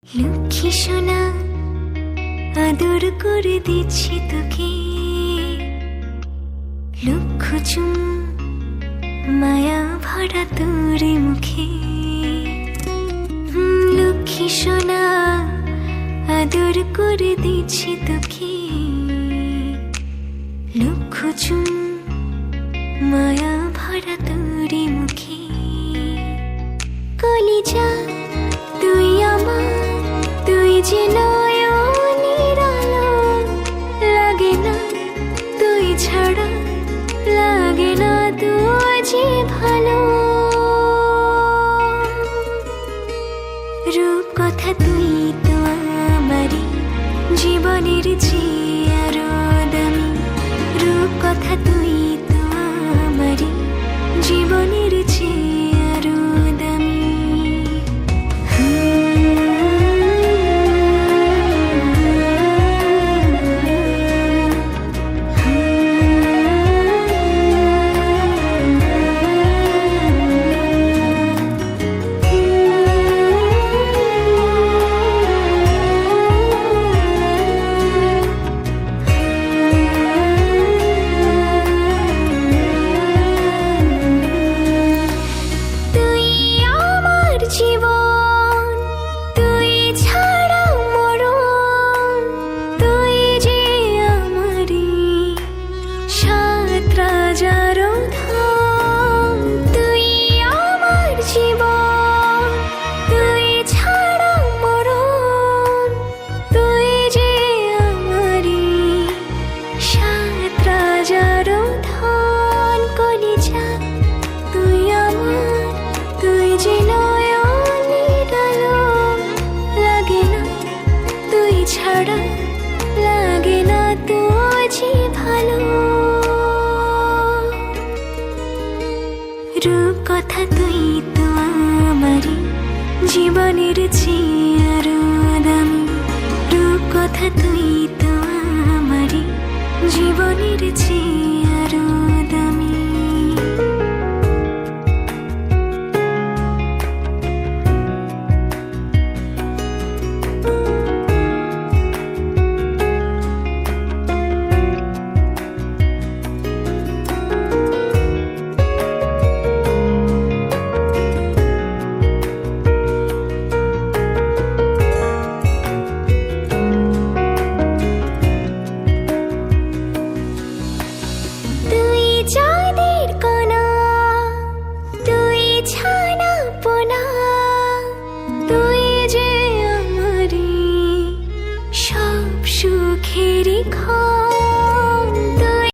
লক্ষ্মী সোনা আদর করে দিচ্ছি তোকে, লক্ষ চুম মায়া ভরা তোর মুখে। লক্ষ্মী সোনা আদর করে দিচ্ছি তোকে, লক্ষ চুম মায়া ভরা তোর মুখে। কলিজা তুই আমার, তুই যে নয়নের আলো, লাগে না তুই ছাড়া, লাগে না তুই যে ভালো। রূপ কথা তুই তো আমারই জীবনের চেয়ে আরো দামি, রূপ কথা তুই তো আমারই জীবনের চেয়ে আরো দামি। জীবন তুই ছাড়া মরণ, তুই যে আমারি সাত রাজার ধন। তুই আমার জীবন তুই ছাড়া মরণ, তুই যে আমারি সাত রাজার ধন। কলিজা তুই আমার, তুই যে ছাড়া, লাগে না তুই যে ভালো। রূপ কথা তুই তো আমারই জীবনের চেয়ে আরো দামি, রূপ কথা তুই তো আমারই জীবনের চেয়ে আরো দামি। চাঁদের কণা তুই ছানা পোনা, তুই যে আমারি সব সুখেরই ঘর।